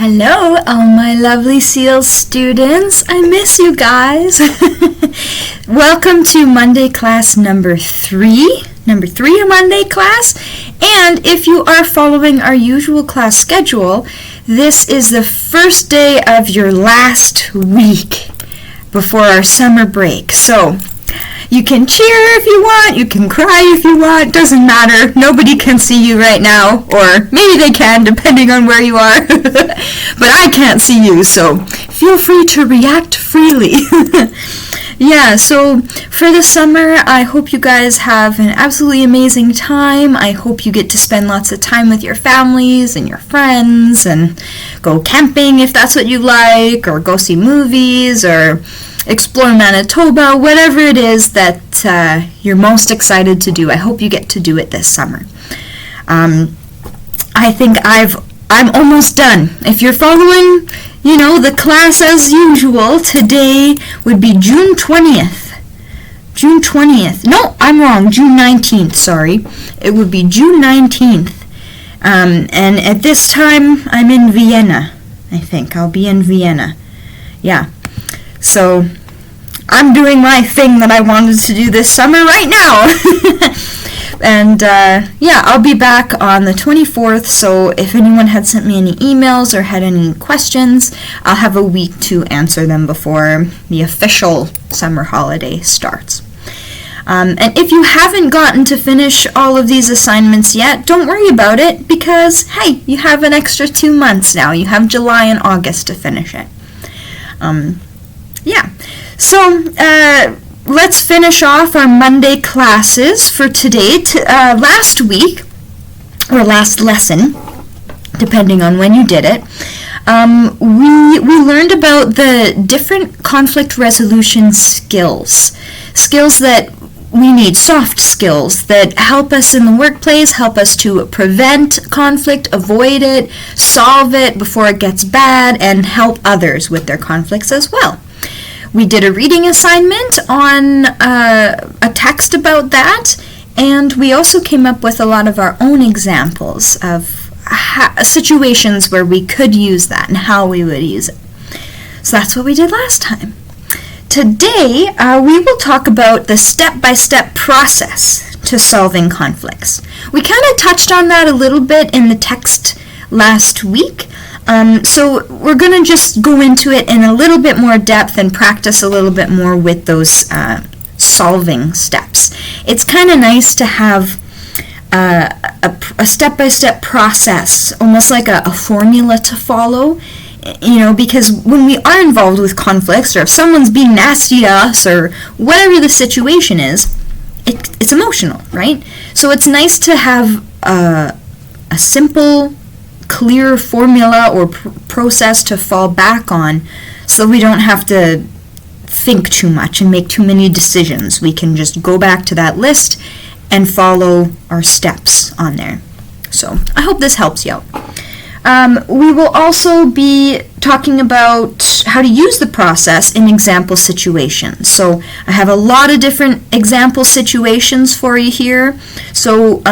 Hello, all my lovely SEAL students. I miss you guys. Welcome to Monday class number 3. Number 3 of Monday class. And if you are following our usual class schedule, this is the first day of your last week before our summer break. So you can cheer if you want, you can cry if you want, doesn't matter. Nobody can see you right now, or maybe they can depending on where you are. But I can't see you, so feel free to react freely. Yeah, so for the summer, I hope you guys have an absolutely amazing time. I hope you get to spend lots of time with your families and your friends and go camping if that's what you like, or go see movies, or explore Manitoba, whatever it is that you're most excited to do. I hope you get to do it this summer. I think I'm almost done. If you're following, the class as usual, today would be June 20th. June 20th. No, I'm wrong. June 19th, sorry. It would be June 19th. And at this time, I'm in Vienna, I think. I'll be in Vienna. Yeah. So I'm doing my thing that I wanted to do this summer right now. And I'll be back on the 24th, so if anyone had sent me any emails or had any questions, I'll have a week to answer them before the official summer holiday starts. And if you haven't gotten to finish all of these assignments yet, don't worry about it, because, hey, you have an extra 2 months now. You have July and August to finish it. So let's finish off our Monday classes for today. Last week, or last lesson, depending on when you did it, we learned about the different conflict resolution skills. Skills that we need, soft skills that help us in the workplace, help us to prevent conflict, avoid it, solve it before it gets bad, and help others with their conflicts as well. We did a reading assignment on a text about that, and we also came up with a lot of our own examples of situations where we could use that and how we would use it. So that's what we did last time. Today, we will talk about the step-by-step process to solving conflicts. We kind of touched on that a little bit in the text last week. So we're going to just go into it in a little bit more depth and practice a little bit more with those solving steps. It's kind of nice to have a step-by-step process, almost like a formula to follow, because when we are involved with conflicts, or if someone's being nasty to us, or whatever the situation is, it's emotional, right? So it's nice to have a simple, clear formula or process to fall back on, so we don't have to think too much and make too many decisions. We can just go back to that list and follow our steps on there. So I hope this helps you out. We will also be talking about how to use the process in example situations. So I have a lot of different example situations for you here. So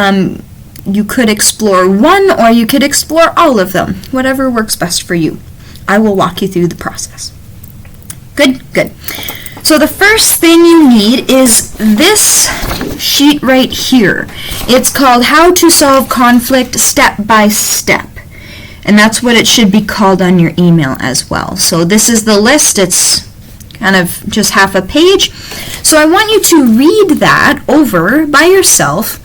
you could explore one, or you could explore all of them, whatever works best for you. I will walk you through the process. Good. So the first thing you need is this sheet right here. It's called How to Solve Conflict Step by Step. And that's what it should be called on your email as well. So this is the list. It's kind of just half a page. So I want you to read that over by yourself.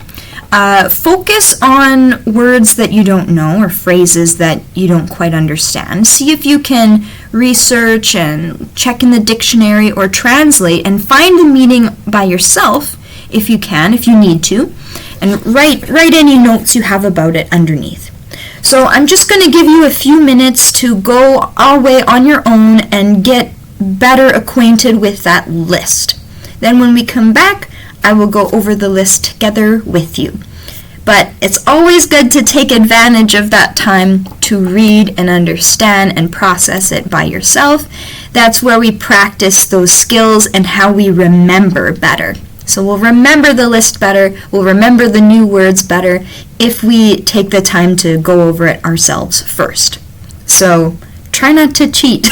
Focus on words that you don't know, or phrases that you don't quite understand. See if you can research and check in the dictionary or translate and find the meaning by yourself if you can, if you need to, and write any notes you have about it underneath. So I'm just going to give you a few minutes to go away on your own and get better acquainted with that list. Then when we come back, I will go over the list together with you. But it's always good to take advantage of that time to read and understand and process it by yourself. That's where we practice those skills and how we remember better. So we'll remember the list better, we'll remember the new words better if we take the time to go over it ourselves first. So try not to cheat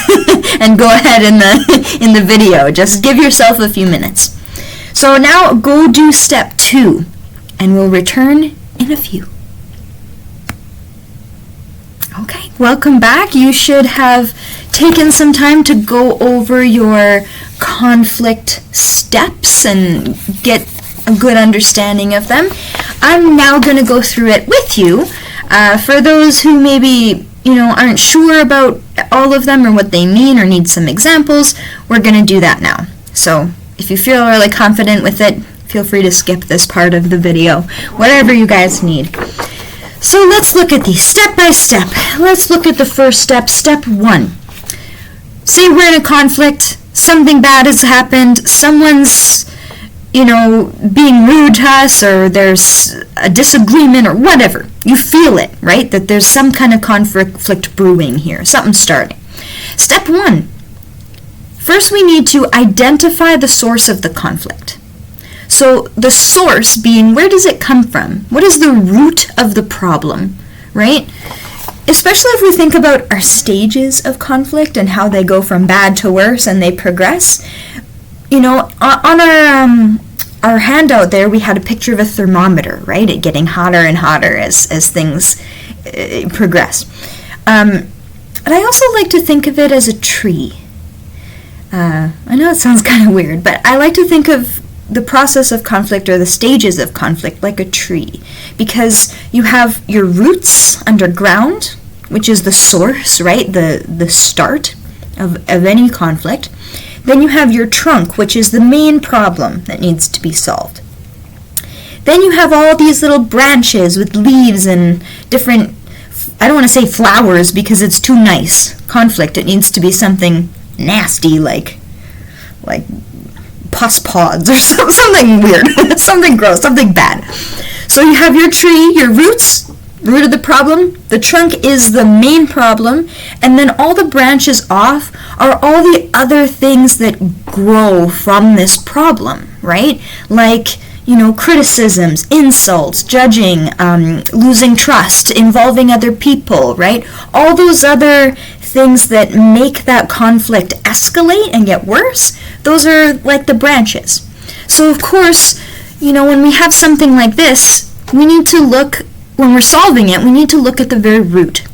and go ahead in the video. Just give yourself a few minutes. So now go do step 2, and we'll return in a few. Okay, welcome back. You should have taken some time to go over your conflict steps and get a good understanding of them. I'm now going to go through it with you. For those who maybe aren't sure about all of them or what they mean or need some examples, we're going to do that now. So if you feel really confident with it, feel free to skip this part of the video, whatever you guys need. So let's look at these step by step. Let's look at the first step, step 1. Say we're in a conflict, something bad has happened, someone's, being rude to us, or there's a disagreement or whatever. You feel it, right? That there's some kind of conflict brewing here, something starting. Step 1. First we need to identify the source of the conflict. So the source being, where does it come from? What is the root of the problem, right? Especially if we think about our stages of conflict and how they go from bad to worse and they progress. On our handout there, we had a picture of a thermometer, right? It getting hotter and hotter as things progress. And I also like to think of it as a tree. I know it sounds kind of weird, but I like to think of the process of conflict or the stages of conflict like a tree, because you have your roots underground, which is the source, right, the start of any conflict. Then you have your trunk, which is the main problem that needs to be solved. Then you have all these little branches with leaves and different, I don't want to say flowers because it's too nice. Conflict, it needs to be something nasty like pus pods or something weird, something gross, something bad. So you have your tree, your roots, root of the problem, the trunk is the main problem, and then all the branches off are all the other things that grow from this problem, right? Like, criticisms, insults, judging, losing trust, involving other people, right? All those other things that make that conflict escalate and get worse, those are like the branches. So of course, when we have something like this, we need to look, when we're solving it, we need to look at the very root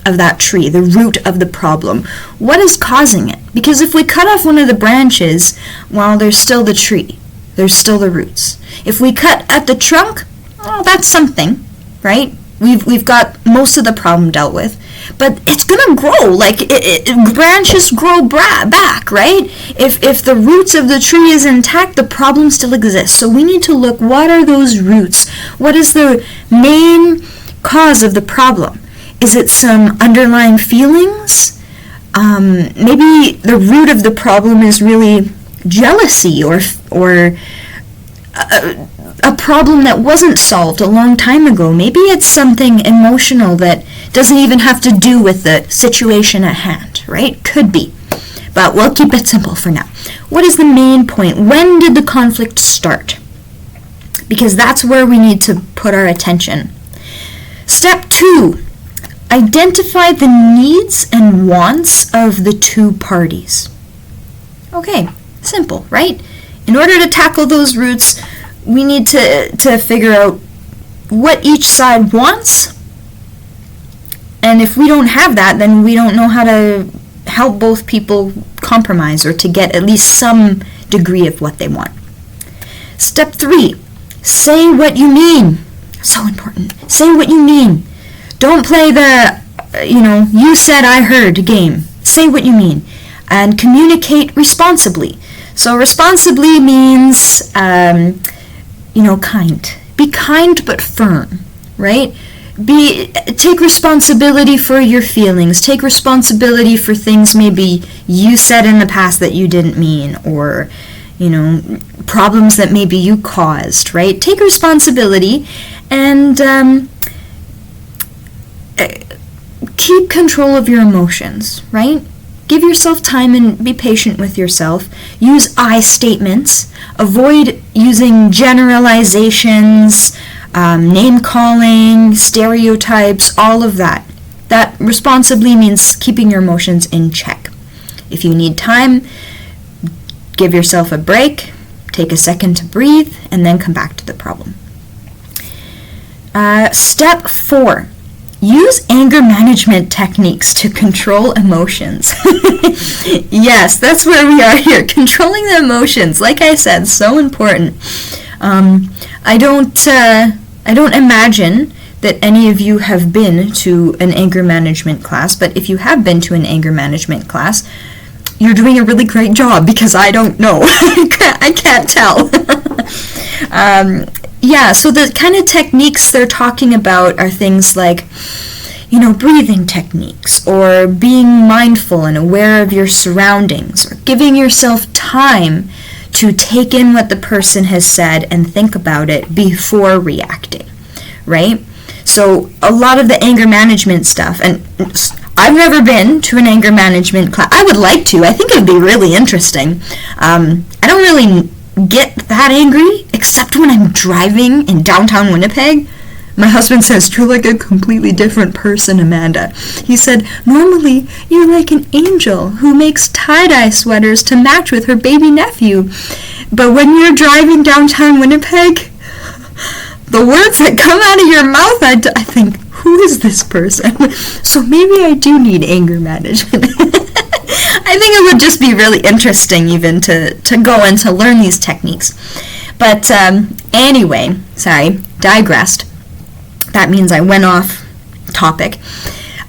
of that tree, the root of the problem. What is causing it? Because if we cut off one of the branches, well, there's still the tree. There's still the roots. If we cut at the trunk, well, that's something, right? We've got most of the problem dealt with, but it's gonna grow. Like branches grow back, right? If the roots of the tree is intact, the problem still exists. So we need to look, what are those roots? What is the main cause of the problem? Is it some underlying feelings? Maybe the root of the problem is really jealousy or a problem that wasn't solved a long time ago. Maybe it's something emotional that doesn't even have to do with the situation at hand, right? Could be. But we'll keep it simple for now. What is the main point? When did the conflict start? Because that's where we need to put our attention. Step 2, identify the needs and wants of the two parties. Okay, simple, right? In order to tackle those roots, we need to figure out what each side wants, and if we don't have that, then we don't know how to help both people compromise or to get at least some degree of what they want. Step 3, say what you mean. So important. Say what you mean. Don't play the, you said I heard game. Say what you mean. And communicate responsibly. So responsibly means, kind. Be kind but firm, right? Take responsibility for your feelings. Take responsibility for things maybe you said in the past that you didn't mean, or, problems that maybe you caused, right? Take responsibility and keep control of your emotions, right? Give yourself time and be patient with yourself. Use I statements. Avoid using generalizations, name calling, stereotypes, all of that. That responsibly means keeping your emotions in check. If you need time, give yourself a break, take a second to breathe, and then come back to the problem. Step 4. Use anger management techniques to control emotions. Yes, that's where we are here. Controlling the emotions, like I said, so important. I don't imagine that any of you have been to an anger management class, but if you have been to an anger management class, you're doing a really great job, because I don't know. I can't tell. So the kind of techniques they're talking about are things like, breathing techniques, or being mindful and aware of your surroundings, or giving yourself time to take in what the person has said and think about it before reacting, right? So a lot of the anger management stuff, and I've never been to an anger management class. I would like to. I think it would be really interesting. I don't really get that angry, except when I'm driving in downtown Winnipeg. My husband says, "You're like a completely different person, Amanda." He said, "Normally, you're like an angel who makes tie-dye sweaters to match with her baby nephew. But when you're driving downtown Winnipeg, the words that come out of your mouth, I think, who is this person?" So maybe I do need anger management. I think it would just be really interesting even to go and to learn these techniques. But anyway, sorry, digressed. That means I went off topic.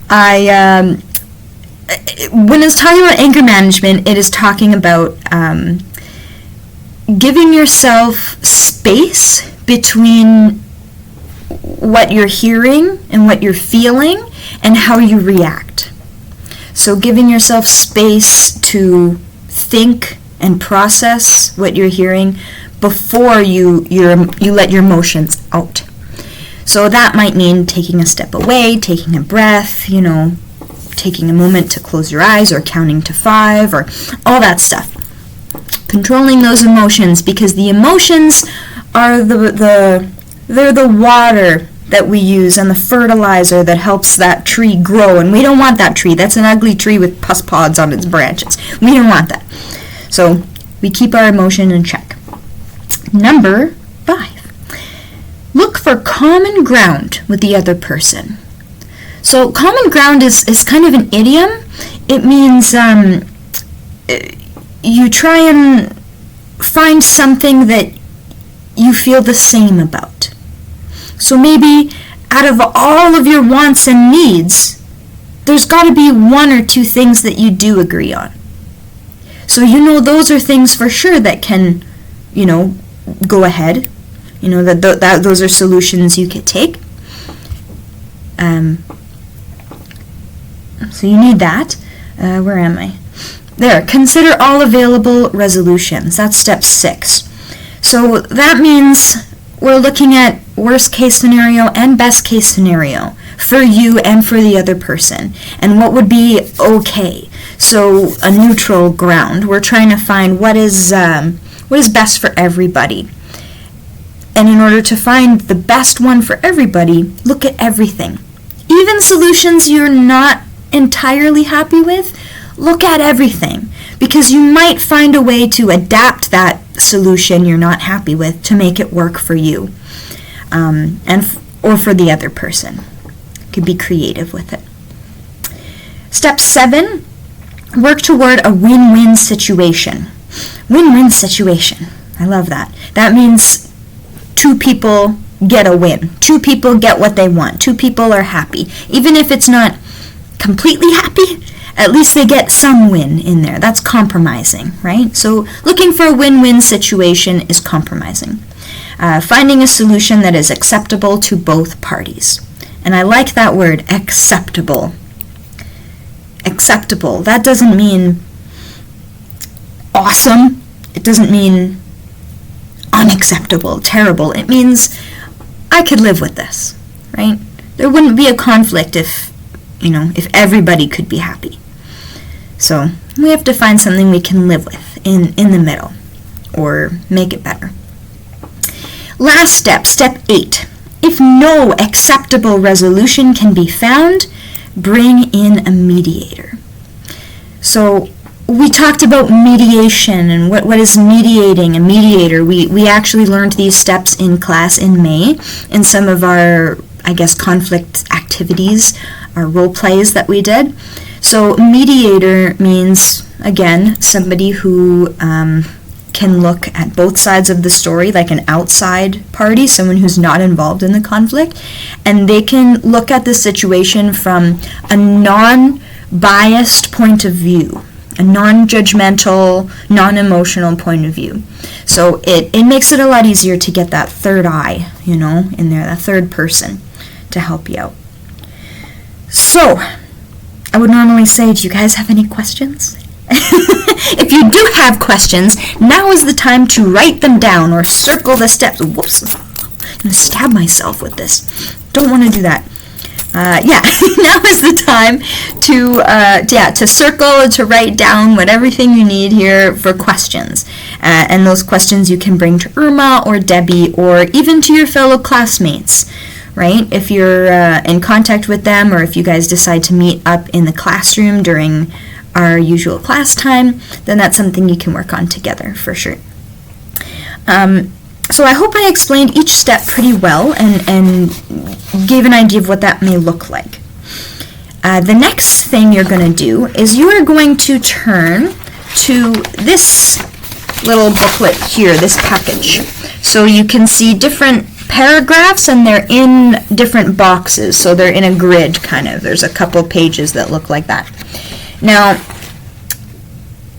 When it's talking about anger management, it is talking about giving yourself space between what you're hearing and what you're feeling and how you react. So giving yourself space to think and process what you're hearing before you let your emotions out. So that might mean taking a step away, taking a breath, taking a moment to close your eyes, or counting to 5, or all that stuff. Controlling those emotions, because the emotions are they're the water that we use and the fertilizer that helps that tree grow, and we don't want that tree. That's an ugly tree with pus pods on its branches. We don't want that. So we keep our emotion in check. Number 5. Look for common ground with the other person. So common ground is kind of an idiom. It means you try and find something that you feel the same about. So maybe out of all of your wants and needs, there's got to be 1 or 2 things that you do agree on. So those are things for sure that can, go ahead. That those are solutions you could take. So you need that. Where am I? There. Consider all available resolutions. That's step 6. So that means we're looking at worst case scenario and best case scenario for you and for the other person, and what would be okay. So a neutral ground. We're trying to find what is best for everybody. And in order to find the best one for everybody, look at everything. Even solutions you're not entirely happy with, look at everything. Because you might find a way to adapt that solution you're not happy with to make it work for you. Or for the other person. You could be creative with it. Step 7, work toward a win-win situation. Win-win situation. I love that. That means 2 people get a win. 2 people get what they want. 2 people are happy. Even if it's not completely happy, at least they get some win in there. That's compromising, right? So looking for a win-win situation is compromising. Finding a solution that is acceptable to both parties. And I like that word, acceptable. Acceptable. That doesn't mean awesome. It doesn't mean unacceptable, terrible. It means I could live with this, right? There wouldn't be a conflict if everybody could be happy. So we have to find something we can live with in the middle, or make it better. Last step, step 8. If no acceptable resolution can be found, bring in a mediator. So we talked about mediation and what is mediating, a mediator. We actually learned these steps in class in May in some of our, I guess, conflict activities, our role plays that we did. So mediator means, again, somebody who can look at both sides of the story, like an outside party, someone who's not involved in the conflict, and they can look at the situation from a non-biased point of view, a non-judgmental, non-emotional point of view. So it makes it a lot easier to get that third eye, in there, that third person to help you out. So, I would normally say, do you guys have any questions? If you do have questions, now is the time to write them down or circle the steps. Whoops, I'm going to stab myself with this. Don't want to do that. Now is the time to circle, to write down everything you need here for questions. And those questions you can bring to Irma or Debbie or even to your fellow classmates, right? If you're in contact with them, or if you guys decide to meet up in the classroom during our usual class time, then that's something you can work on together for sure. So I hope I explained each step pretty well and gave an idea of what that may look like. The next thing you're going to do is you are going to turn to this little booklet here, this package. So you can see different paragraphs, and they're in different boxes, so they're in a grid kind of. There's a couple pages that look like that. Now,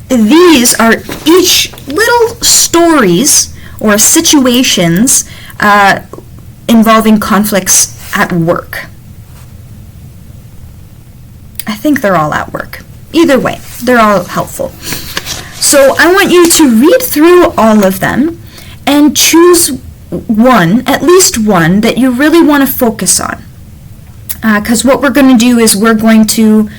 these are each little stories or situations involving conflicts at work. I think they're all at work. Either way, they're all helpful. So I want you to read through all of them and choose one, at least one, that you really want to focus on. Because what we're going to do is we're going to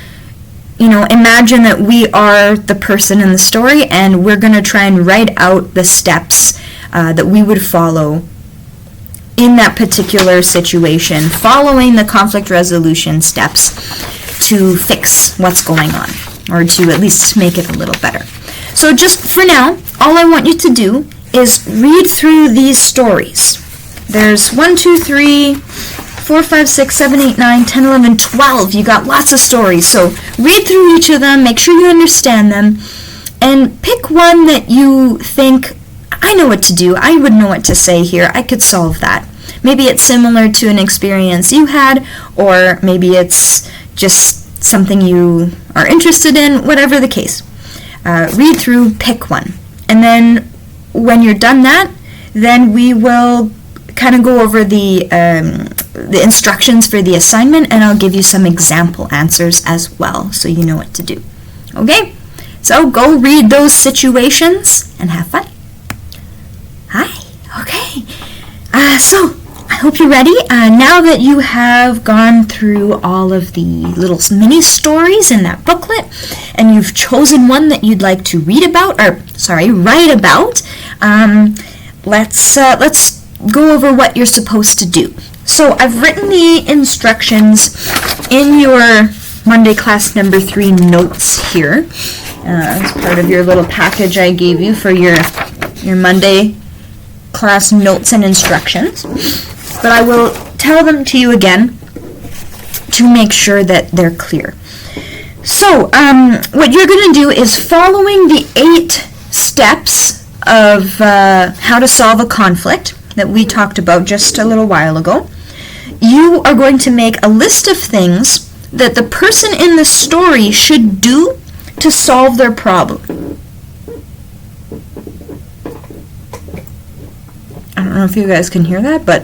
imagine that we are the person in the story, and we're going to try and write out the steps that we would follow in that particular situation, following the conflict resolution steps to fix what's going on, or to at least make it a little better. So just for now, all I want you to do is read through these stories. There's 1, 2, 3, 4, 5, 6, 7, 8, 9, 10, 11, 12. You got lots of stories. So read through each of them, make sure you understand them, and pick one that you think, I know what to do. I would know what to say here. I could solve that. Maybe it's similar to an experience you had, or maybe it's just something you are interested in, whatever the case. Read through, pick one. And then when you're done that, then we will kind of go over the instructions for the assignment, and I'll give you some example answers as well, so you know what to do. Okay? So go read those situations and have fun. Hi. Okay. So I hope you're ready. Now that you have gone through all of the little mini stories in that booklet, and you've chosen one that you'd like to write about, let's go over what you're supposed to do. So I've written the instructions in your Monday class number 3 notes here. As part of your little package I gave you for your Monday class notes and instructions. But I will tell them to you again to make sure that they're clear. So what you're going to do is, following the 8 steps of how to solve a conflict that we talked about just a little while ago, you are going to make a list of things that the person in the story should do to solve their problem. I don't know if you guys can hear that, but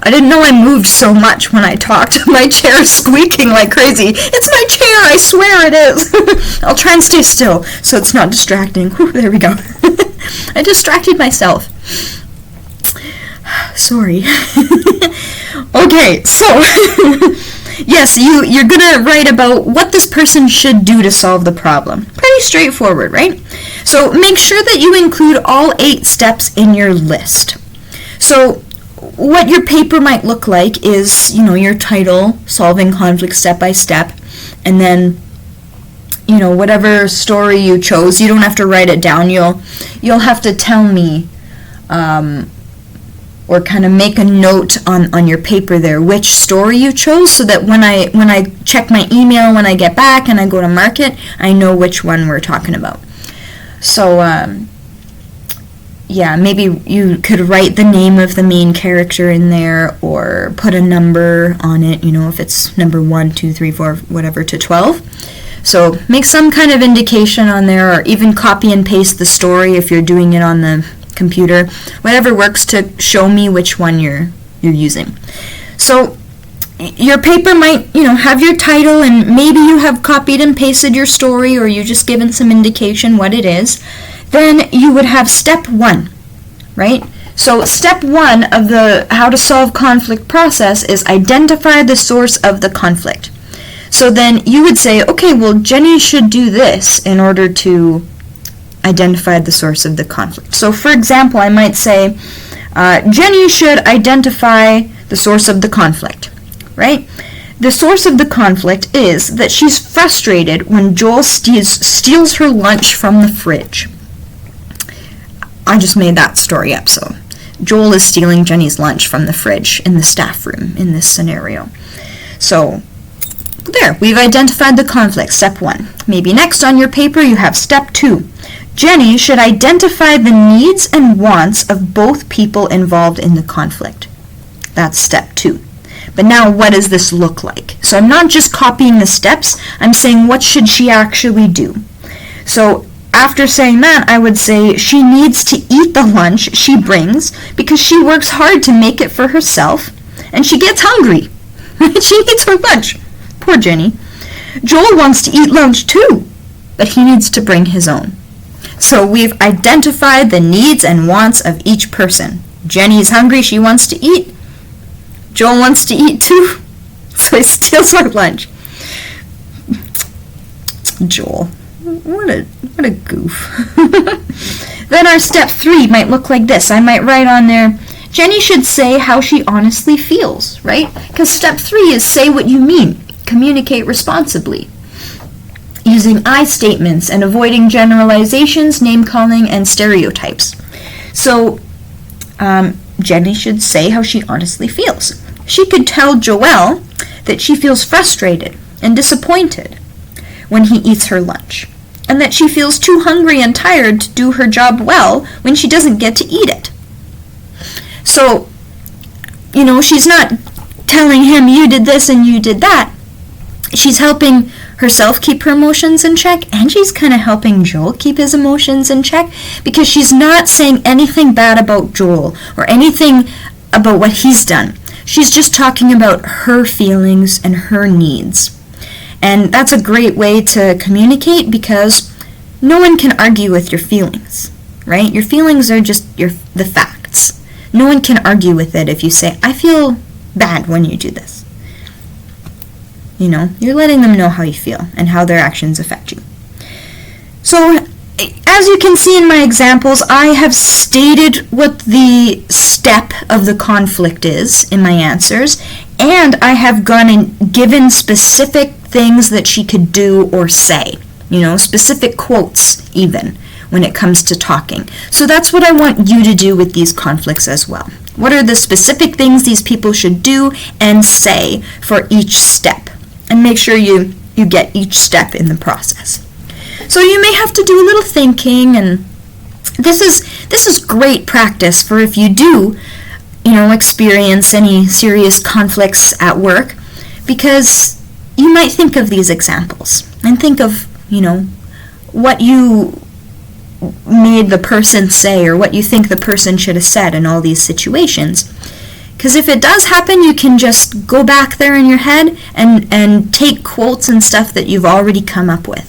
I didn't know I moved so much when I talked. My chair is squeaking like crazy. It's my chair, I swear it is. I'll try and stay still so it's not distracting. Whew, there we go. I distracted myself. Sorry. Okay, so yes, you're gonna write about what this person should do to solve the problem. Pretty straightforward, right? So make sure that you include all 8 steps in your list. So what your paper might look like is, your title, Solving Conflict Step by Step, and then, whatever story you chose, you don't have to write it down. You'll have to tell me, or kind of make a note on your paper there which story you chose, so that when I check my email when I get back and I go to mark it, I know which one we're talking about. So, yeah, maybe you could write the name of the main character in there, or put a number on it, if it's number 1, 2, 3, 4, whatever, to 12. So make some kind of indication on there, or even copy and paste the story if you're doing it on the computer. Whatever works to show me which one you're using. So your paper might, have your title, and maybe you have copied and pasted your story, or you just given some indication what it is. Then you would have step 1, right? So step 1 of the how to solve conflict process is identify the source of the conflict. So then you would say, okay, well, Jenny should do this in order to identify the source of the conflict. So for example, I might say, Jenny should identify the source of the conflict, right? The source of the conflict is that she's frustrated when Joel steals her lunch from the fridge. I just made that story up, so Joel is stealing Jenny's lunch from the fridge in the staff room in this scenario. So there, we've identified the conflict, step 1. Maybe next on your paper you have step 2. Jenny should identify the needs and wants of both people involved in the conflict. That's step 2. But now what does this look like? So I'm not just copying the steps, I'm saying what should she actually do? So after saying that, I would say she needs to eat the lunch she brings because she works hard to make it for herself and she gets hungry. She needs her lunch. Poor Jenny. Joel wants to eat lunch too, but he needs to bring his own. So we've identified the needs and wants of each person. Jenny's hungry, she wants to eat. Joel wants to eat too, so he steals her lunch. Joel. What a goof. Then our step 3 might look like this. I might write on there, Jenny should say how she honestly feels, right? Because step 3 is say what you mean. Communicate responsibly. Using I statements and avoiding generalizations, name-calling, and stereotypes. So, Jenny should say how she honestly feels. She could tell Joel that she feels frustrated and disappointed when he eats her lunch, and that she feels too hungry and tired to do her job well when she doesn't get to eat it. So, she's not telling him you did this and you did that. She's helping herself keep her emotions in check, and she's kind of helping Joel keep his emotions in check, because she's not saying anything bad about Joel or anything about what he's done. She's just talking about her feelings and her needs. And that's a great way to communicate, because no one can argue with your feelings, right? Your feelings are just the facts. No one can argue with it if you say, I feel bad when you do this. You're letting them know how you feel and how their actions affect you. So, as you can see in my examples, I have stated what the step of the conflict is in my answers, and I have gone and given specific things that she could do or say, specific quotes even when it comes to talking. So that's what I want you to do with these conflicts as well. What are the specific things these people should do and say for each step? And make sure you get each step in the process. So you may have to do a little thinking, and this is great practice for if you do, experience any serious conflicts at work, because you might think of these examples and think of, what you made the person say or what you think the person should have said in all these situations. Because if it does happen, you can just go back there in your head and take quotes and stuff that you've already come up with.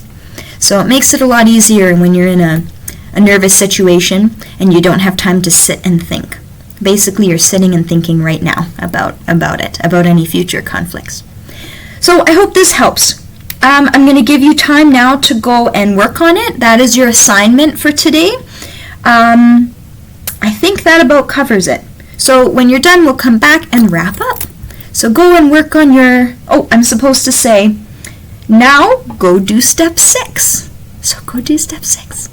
So it makes it a lot easier when you're in a nervous situation and you don't have time to sit and think. Basically, you're sitting and thinking right now about any future conflicts. So I hope this helps. I'm going to give you time now to go and work on it. That is your assignment for today. I think that about covers it. So when you're done, we'll come back and wrap up. So go and work on your, I'm supposed to say, now go do step 6. So go do step 6.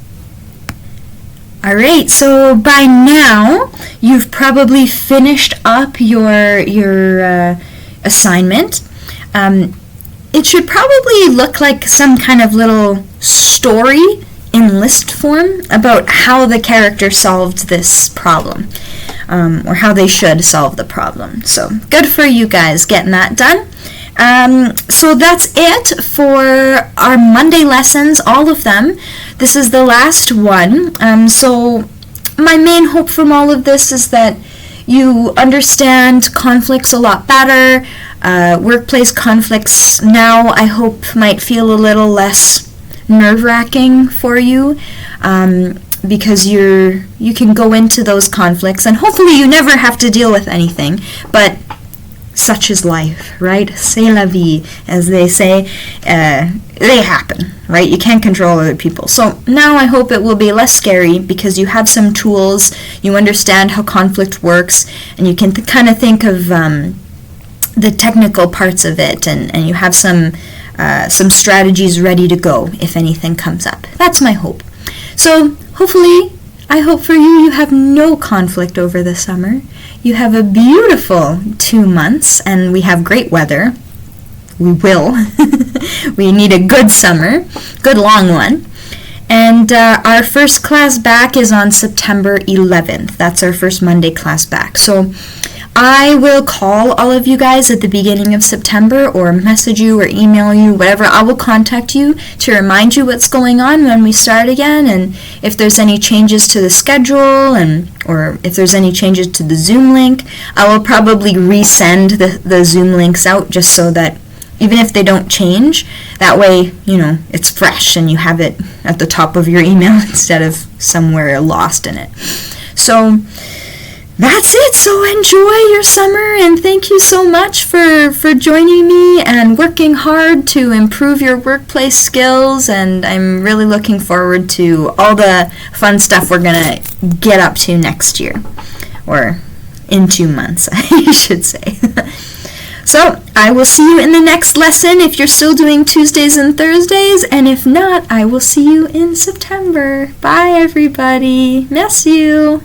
All right, so by now, you've probably finished up your assignment. It should probably look like some kind of little story in list form about how the character solved this problem, or how they should solve the problem. So good for you guys getting that done. So that's it for our Monday lessons, all of them. This is the last one. So my main hope from all of this is that you understand conflicts a lot better. Workplace conflicts now, I hope, might feel a little less nerve-wracking for you, because you can go into those conflicts, and hopefully you never have to deal with anything, but such is life, right? C'est la vie, as they say. They happen, right? You can't control other people. So now I hope it will be less scary because you have some tools, you understand how conflict works, and you can kind of think of the technical parts of it, and you have some strategies ready to go if anything comes up. That's my hope. So hopefully, I hope for you, you have no conflict over the summer. You have a beautiful 2 months, and we have great weather. We will. We need a good summer, good long one. And our first class back is on September 11th. That's our first Monday class back. So I will call all of you guys at the beginning of September, or message you or email you, whatever. I will contact you to remind you what's going on when we start again, and if there's any changes to the schedule, or if there's any changes to the Zoom link. I will probably resend the Zoom links out just so that even if they don't change, that way, it's fresh and you have it at the top of your email instead of somewhere lost in it. So that's it. So enjoy your summer, and thank you so much for joining me and working hard to improve your workplace skills, and I'm really looking forward to all the fun stuff we're going to get up to next year, or in 2 months, I should say. So I will see you in the next lesson if you're still doing Tuesdays and Thursdays, and if not, I will see you in September. Bye, everybody. Miss you.